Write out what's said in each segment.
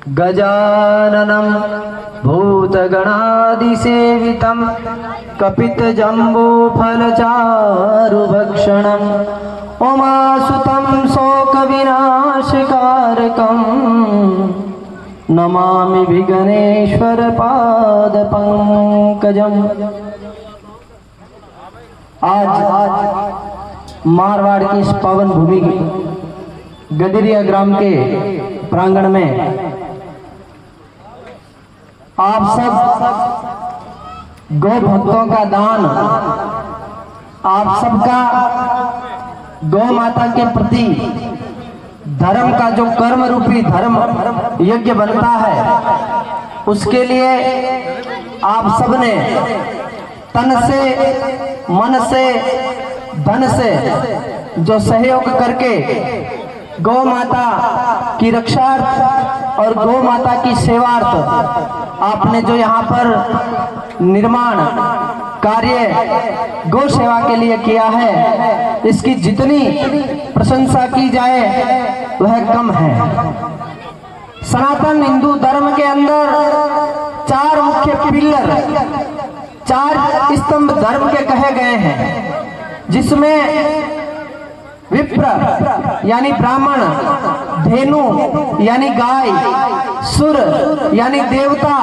गजाननं भूतगणादिसेवितं कपितजम्बूफलचारुभक्षणम् उमासुतं शोकविनाशकारकं नमामि विघ्नेश्वरपादपङ्कजम्। आज मारवाड़ की इस पावन भूमि गदरिया ग्राम के प्रांगण में आप सब गौ भक्तों का दान, आप सबका गौ माता के प्रति धर्म का जो कर्म रूपी धर्म यज्ञ बनता है, उसके लिए आप सबने तन से, मन से, धन से जो सहयोग करके गौ माता की रक्षार्थ और गौ माता की सेवार्थ आपने जो यहाँ पर निर्माण कार्य गौ सेवा के लिए किया है, इसकी जितनी प्रशंसा की जाए वह कम है। सनातन हिंदू धर्म के अंदर चार मुख्य पिलर, चार स्तंभ धर्म के कहे गए हैं, जिसमें विप्र यानी ब्राह्मण, धेनु यानी गाय, सुर यानी देवता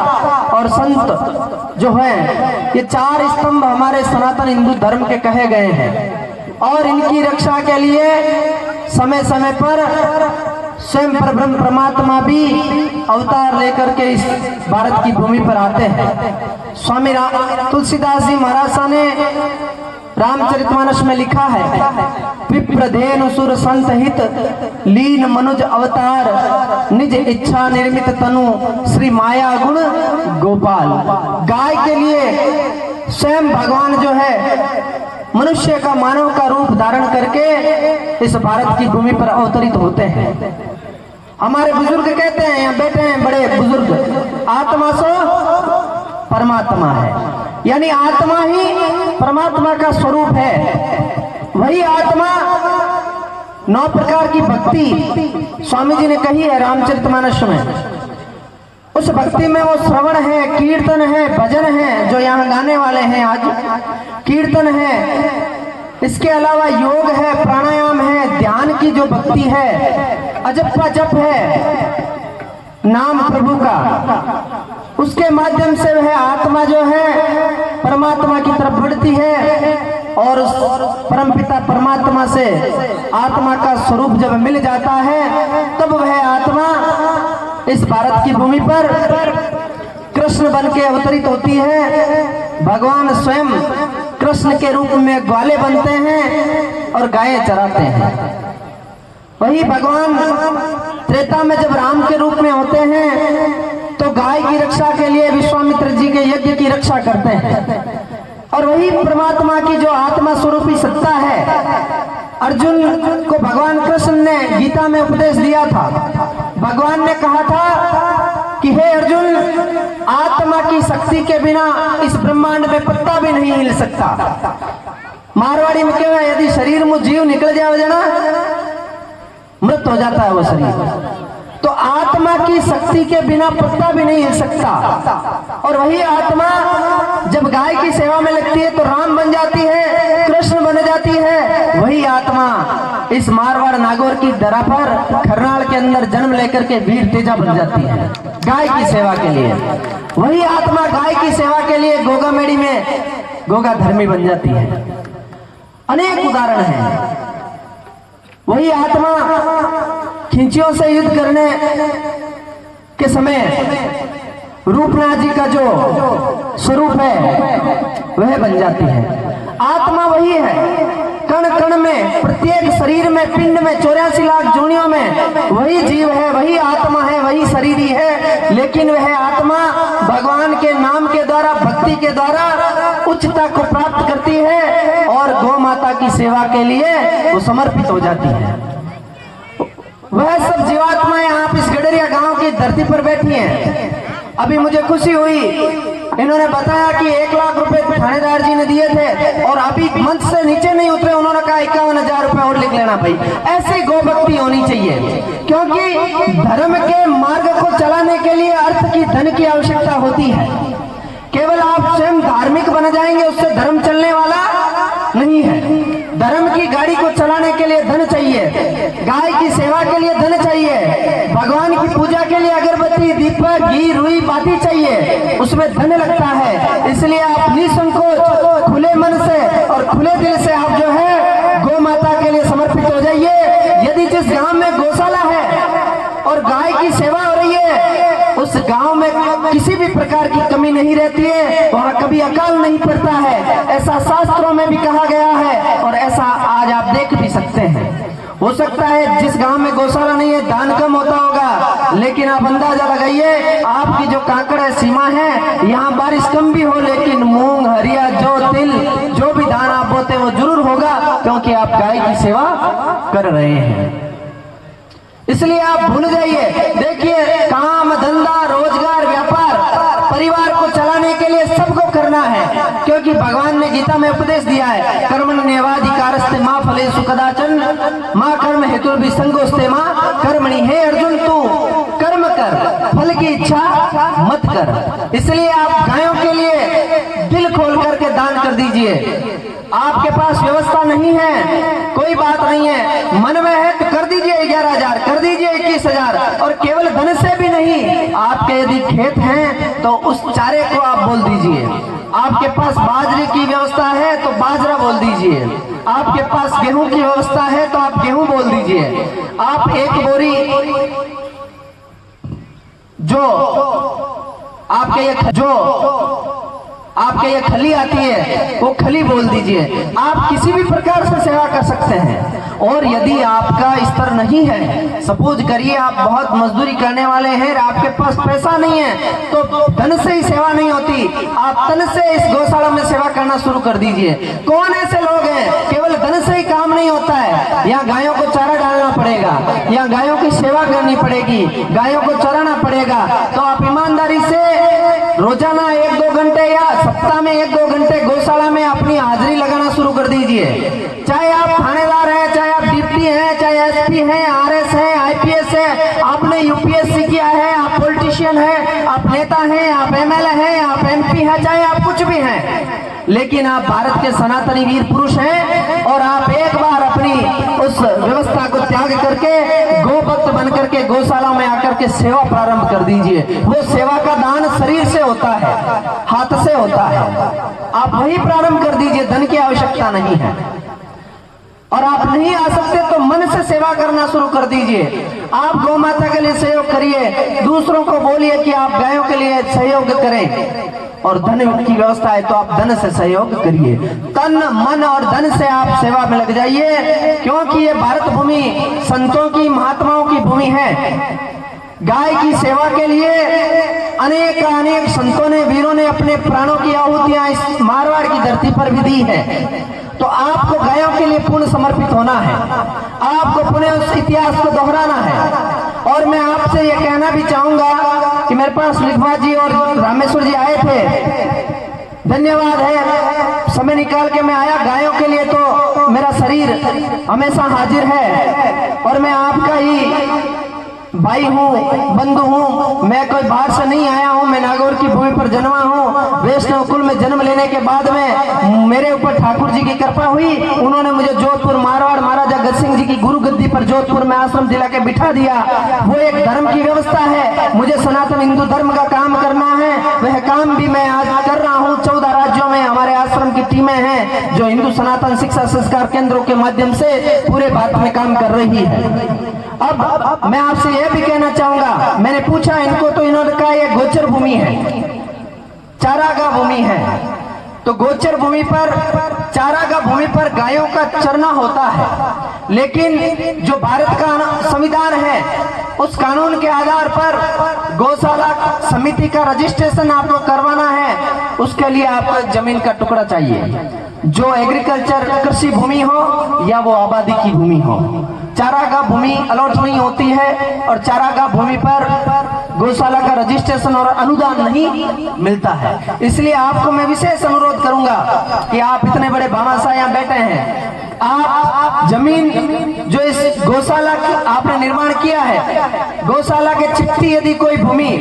और संत जो है, ये चार स्तंभ हमारे सनातन हिंदू धर्म के कहे गए हैं। और इनकी रक्षा के लिए समय समय पर स्वयं परब्रह्म परमात्मा भी अवतार लेकर के इस भारत की भूमि पर आते हैं। स्वामी तुलसीदास जी महाराज ने रामचरितमानस में लिखा है, विप्रधेनु सुर संत हित लीन मनुज अवतार निज इच्छा निर्मित तनु श्री माया गुण गोपाल। गाय के लिए स्वयं भगवान जो है मनुष्य का, मानव का रूप धारण करके इस भारत की भूमि पर अवतरित होते हैं। हमारे बुजुर्ग कहते हैं, यहाँ बैठे हैं बड़े बुजुर्ग, आत्मा सो परमात्मा है, यानी आत्मा ही परमात्मा का स्वरूप है। वही आत्मा 9 प्रकार की भक्ति स्वामी जी ने कही है रामचरितमानस में। उस भक्ति में वो श्रवण है, कीर्तन है, भजन है, जो यहाँ गाने वाले हैं आज, कीर्तन है, इसके अलावा योग है, प्राणायाम है, ध्यान की जो भक्ति है, अजप का जप है, नाम प्रभु का, उसके माध्यम से वह आत्मा जो है परमात्मा की तरफ बढ़ती है। और उस परमपिता परमात्मा से आत्मा का स्वरूप जब मिल जाता है, तब वह आत्मा इस भारत की भूमि पर कृष्ण बन के अवतरित होती है। भगवान स्वयं कृष्ण के रूप में ग्वाले बनते हैं और गायें चराते हैं। वही भगवान त्रेता में जब राम के रूप में होते हैं, तो गाय की रक्षा के लिए विश्वामित्र जी के यज्ञ की रक्षा करते हैं। और वही परमात्मा की जो आत्मा स्वरूपी सत्ता है, अर्जुन को भगवान कृष्ण ने गीता में उपदेश दिया था। भगवान ने कहा था कि हे अर्जुन, आत्मा की शक्ति के बिना इस ब्रह्मांड में पत्ता भी नहीं हिल सकता। मारवाड़ी में क्या है, यदि शरीर में जीव निकल जाए ना, मृत हो जाता है वो शरीर। तो आत्मा की शक्ति के बिना पत्ता भी नहीं हिल सकता। और वही आत्मा जब गाय की सेवा में लगती है तो राम बन जाती है, कृष्ण बन जाती है। वही आत्मा इस मारवाड़ नागौर की धरा पर खरनाल के अंदर जन्म लेकर के वीर तेजा बन जाती है गाय की सेवा के लिए। वही आत्मा गाय की सेवा के लिए गोगा मेड़ी में गोगा धर्मी बन जाती है। अनेक उदाहरण हैं। वही आत्मा खिंचियों से युद्ध करने के समय रूपनाथ जी का जो स्वरूप है वह बन जाती है। आत्मा वही है, कण कण में, प्रत्येक शरीर में, पिंड में, 84 लाख जोनियों में वही जीव है, वही आत्मा है, वही शरीर ही है। लेकिन वह आत्मा भगवान के नाम के द्वारा, भक्ति के द्वारा उच्चता को प्राप्त करती है और गौ माता की सेवा के लिए वो समर्पित हो जाती है। वह सब जीवात्माएं आप इस गडरिया गांव की धरती पर बैठी हैं। अभी मुझे खुशी हुई, इन्होंने बताया कि 1 लाख रुपए थानेदार जी ने दिए थे और अभी मंच से नीचे नहीं उतरे, उन्होंने कहा 51,000 रुपए और लिख लेना भाई। ऐसी गौ भक्ति होनी चाहिए, क्योंकि धर्म के मार्ग को चलाने के लिए अर्थ की धन की आवश्यकता होती है। केवल आप स्वयं धार्मिक बन जाएंगे उससे धर्म चलने वाला नहीं है। धर्म की गाड़ी को चलाने के लिए धन चाहिए, गाय की सेवा के लिए धन चाहिए, भगवान की पूजा के लिए अगरबत्ती, दीपक, घी, रुई, बाती चाहिए, उसमें धन लगता है। इसलिए आप निसंकोच खुले मन से और खुले दिल से आप जो है गौ माता के लिए समर्पित हो जाइए। यदि जिस गांव में गौशाला है और गाय की सेवा हो रही है उस गांव में किसी भी प्रकार की कमी नहीं रहती है, वहां कभी अकाल नहीं पड़ता है, ऐसा शास्त्रों में भी कहा गया है और ऐसा आज आप देख भी सकते हैं। हो सकता है जिस गांव में गौशाला नहीं है दान कम होता होगा, लेकिन आप अंदाजा लगाइए आपकी जो काकड़ है, सीमा है, यहाँ बारिश कम भी हो लेकिन मूंग, हरिया, जौ, तिल जो भी दान आप बोते वो जरूर होगा, क्योंकि आप गाय की सेवा कर रहे हैं। इसलिए आप भूल जाइए। देखिए, काम, धंधा, रोजगार, व्यापार, परिवार को चलाने के लिए सबको करना है, क्योंकि भगवान ने गीता में उपदेश दिया है, कर्मण्येवाधिकारस्ते मा फलेषु कदाचन मां कर्म हेतुर्भि संगोस्ते मां कर्मणि। हे अर्जुन, तू कर्म कर, फल की इच्छा मत कर। इसलिए आप गायों के लिए दिल खोल करके दान कर दीजिए। आपके पास व्यवस्था नहीं है, कोई बात नहीं है, मन में है तो कर दीजिए 11,000, कर दीजिए 21,000। और केवल धन से भी नहीं, आपके यदि खेत हैं तो उस चारे को आप बोल दीजिए। आपके पास बाजरे की व्यवस्था है तो बाजरा बोल दीजिए। आपके पास गेहूं की व्यवस्था है तो आप गेहूं बोल दीजिए। आप एक बोरी जो आपके ये खली आती है वो खली बोल दीजिए। आप किसी भी प्रकार से सेवा कर सकते हैं। और यदि आपका स्तर नहीं है, सपोज करिए आप बहुत मजदूरी करने वाले हैं, आपके पास पैसा नहीं है, तो धन से ही सेवा नहीं होती, आप तन से इस गौशाला में सेवा करना शुरू कर दीजिए। कौन ऐसे लोग हैं केवल धन से ही काम नहीं होता है, यहाँ गायों को चारा डालना पड़ेगा, यहाँ गायों की सेवा करनी पड़ेगी, गायों को चराना पड़ेगा। तो आप ईमानदारी से रोजाना 1-2 घंटे या सप्ताह में 1-2 घंटे गौशाला में अपनी हाजिरी लगाना शुरू कर दीजिए। चाहे आप थानेदार हैं, चाहे आप डीपी हैं, चाहे एसपी हैं, आरएस हैं, आईपीएस है, आपने यूपीएससी किया है, आप पॉलिटिशियन हैं, आप नेता हैं, आप एमएलए हैं, आप एमपी हैं, चाहे आप कुछ भी हैं, लेकिन आप भारत के सनातनी वीर पुरुष हैं और आप एक बार अपनी उस व्यवस्था को त्याग करके गौ भक्त बन करके गौशाला में आकर के सेवा प्रारंभ कर दीजिए। वो सेवा का दान शरीर से होता है, हाथ से होता है, आप वही प्रारंभ कर दीजिए, धन की आवश्यकता नहीं है। और आप नहीं आ सकते तो मन से सेवा करना शुरू कर दीजिए। आप गौ माता के लिए सहयोग करिए, दूसरों को बोलिए कि आप गायों के लिए सहयोग करें। और धन की व्यवस्था है तो आप धन से सहयोग करिए, तन, मन और धन से आप सेवा में लग जाइए, क्योंकि ये भारत भूमि संतों की, महात्माओं की भूमि है। गाय की सेवा के लिए अनेक संतों ने, वीरों ने अपने प्राणों की आहुतियां इस मारवाड़ की धरती पर भी दी है। तो आपको गायों के लिए पूर्ण समर्पित होना है, आपको पुनः उस इतिहास को दोहराना है। और मैं आपसे ये कहना भी चाहूंगा कि मेरे पास लिखवा जी और रामेश्वर जी आए थे, धन्यवाद है, समय निकाल के मैं आया। गायों के लिए तो मेरा शरीर हमेशा हाजिर है और मैं आपका ही भाई हूँ, बंधु हूँ, मैं कोई बाहर से नहीं आया हूँ, मैं नागौर की भूमि पर जन्मा हूँ। वैष्णव कुल में जन्म लेने के बाद में मेरे ऊपर ठाकुर जी की कृपा हुई, उन्होंने मुझे जोधपुर मारवाड़ महाराजा गज सिंह जी की गुरु गद्दी पर जोधपुर में आश्रम दिला के बिठा दिया। वो एक धर्म की व्यवस्था है, मुझे सनातन हिंदू धर्म का काम करना है, वह काम भी मैं आज कर रहा हूँ। 14 राज्यों में हमारे आश्रम की टीमें हैं जो हिंदू सनातन शिक्षा संस्कार केंद्रों के माध्यम से पूरे भारत में काम कर रही है। अब मैं आपसे यह भी कहना चाहूंगा, मैंने पूछा इनको तो इन्होंने कहा यह गोचर भूमि है, चारागाह भूमि है। तो गोचर भूमि पर, चारागाह भूमि पर गायों का चरना होता है, लेकिन जो भारत का संविधान है उस कानून के आधार पर गौशाला समिति का रजिस्ट्रेशन आपको करवाना है। उसके लिए आपको जमीन का टुकड़ा चाहिए, जो एग्रीकल्चर कृषि भूमि हो या वो आबादी की भूमि हो। चारागाह भूमि अलॉट नहीं होती है और चारागाह भूमि पर गौशाला का रजिस्ट्रेशन और अनुदान नहीं मिलता है। इसलिए आपको मैं विशेष अनुरोध करूंगा कि आप इतने बड़े भामाशाह यहाँ बैठे हैं, आप जमीन जो इस गौशाला की आपने निर्माण किया है, गौशाला के चिट्ठी यदि कोई भूमि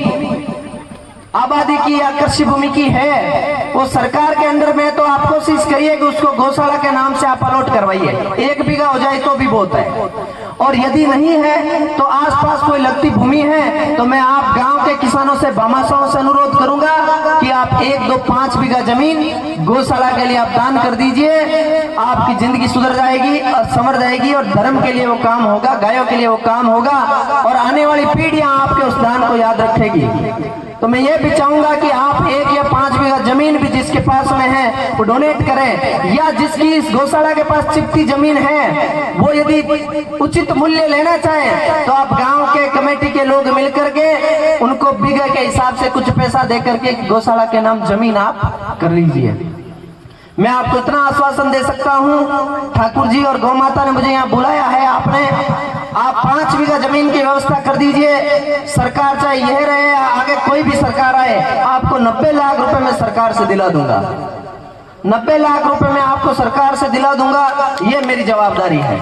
आबादी की या कृषि भूमि की है, वो सरकार के अंडर में, तो आप कोशिश करिए कि उसको गौशाला के नाम से आप अलॉट करवाइए। 1 बीघा हो जाए तो भी बहुत है। और यदि नहीं है तो आसपास कोई लगती भूमि है तो मैं आप गांव के किसानों से, भामाशाहों से अनुरोध करूंगा कि आप 1, 2, 5 बीघा जमीन गौशाला के लिए आप दान कर दीजिए। आपकी जिंदगी सुधर जाएगी और संवर जाएगी और धर्म के लिए वो काम होगा, गायों के लिए वो काम होगा और आने वाली पीढ़ियां आपके उस दान को याद रखेगी। तो मैं ये भी चाहूंगा कि आप 1 या 5 बीघा जमीन भी जिसके पास में है वो डोनेट करें, या जिसकी इस गौशाला के पास चिपटी जमीन है वो यदि उचित मूल्य लेना चाहे तो आप गांव के कमेटी के लोग मिलकर के उनको बीघे के हिसाब से कुछ पैसा दे करके गौशाला के नाम जमीन आप कर लीजिए। मैं आपको इतना आश्वासन दे सकता हूं, ठाकुर जी और गौ माता ने मुझे यहाँ बुलाया है, आपने आप 5 बीघा जमीन की व्यवस्था कर दीजिए। सरकार चाहे यह रहे या आगे कोई भी सरकार आए, आपको 90 लाख रुपए मैं सरकार से दिला दूंगा। 90 लाख रुपए मैं आपको सरकार से दिला दूंगा, ये मेरी जवाबदारी है।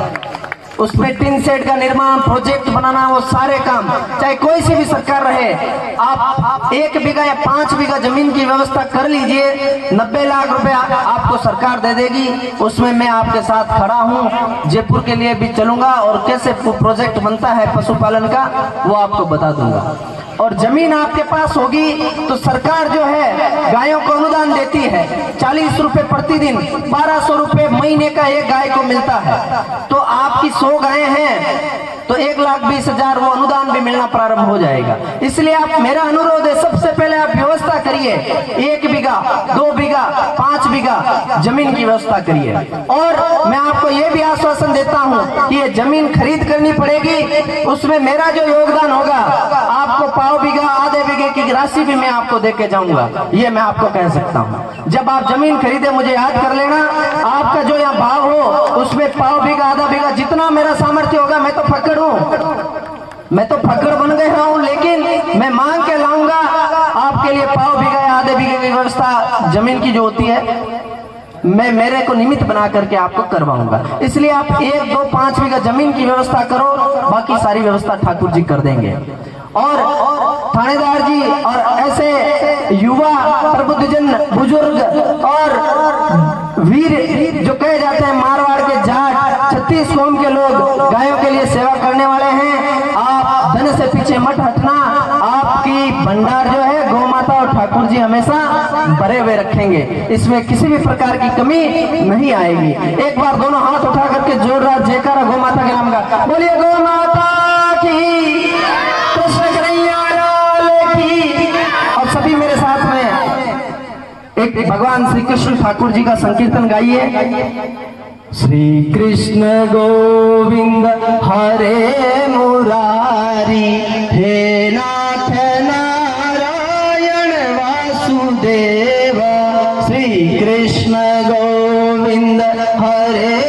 उसमें टिन शेड का निर्माण, प्रोजेक्ट बनाना, वो सारे काम चाहे कोई सी भी सरकार रहे, आप 1 बीघा या 5 बीघा जमीन की व्यवस्था कर लीजिए। 90 लाख रुपए आपको सरकार दे देगी। उसमें मैं आपके साथ खड़ा हूं, जयपुर के लिए भी चलूंगा और कैसे प्रोजेक्ट बनता है पशुपालन का वो आपको बता दूंगा। और जमीन आपके पास होगी तो सरकार जो है गायों को अनुदान देती है, 40 रुपए प्रतिदिन, 1200 रुपए महीने का एक गाय को मिलता है। तो आपकी 100 गायें हैं तो 1,20,000 वो अनुदान भी मिलना प्रारंभ हो जाएगा। इसलिए आप, मेरा अनुरोध है, सबसे पहले आप व्यवस्था करिए, 1 बीघा, 2 बीघा, 5 बीघा जमीन की व्यवस्था करिए। और मैं आपको ये भी आश्वासन देता हूं कि ये जमीन खरीद करनी पड़ेगी, उसमें मेरा जो योगदान होगा आपको पाव बीघा, आधे बीघे की राशि भी मैं आपको देके जाऊंगा, ये मैं आपको कह सकता हूं। जब आप जमीन खरीदे मुझे याद कर लेना, आपका जो यहाँ भाव हो उसमें पाव बीघा, आधा बीघा, जितना मेरा सामर्थ्य होगा, मैं तो फक्कड़ हूं, मैं तो फक्कड़ बन गया हूं, लेकिन मैं मांग के लाऊंगा आपके लिए पाव बीघा या आधे बीघे की व्यवस्था जमीन की जो होती है, मैं मेरे को निमित्त बना करके आपको करवाऊंगा। इसलिए आप 1, 2, 5 बीघा जमीन की व्यवस्था करो, बाकी सारी व्यवस्था ठाकुर जी कर देंगे। और थानेदार जी और ऐसे युवा प्रबुद्धजन, बुजुर्ग और वीर जो कहे जाते हैं, मारवाड़ के जाट, 36 कौम के लोग गायों के लिए सेवा करने वाले हैं। आप धन से पीछे मत हटना, आपकी भंडार जो है गौ माता और ठाकुर जी हमेशा भरे हुए रखेंगे, इसमें किसी भी प्रकार की कमी नहीं आएगी। एक बार दोनों हाथ उठा करके जोरदार जयकारा गौ माता के नाम का बोलिए, गौ माता की, कृष्ण कन्हैया लाल की। और सभी मेरे साथ में एक भगवान श्री कृष्ण ठाकुर जी का संकीर्तन गाइए। श्री कृष्ण गोविंद हरे मुरारी, हे नाथ नारायण वासुदेव। श्री कृष्ण गोविंद हरे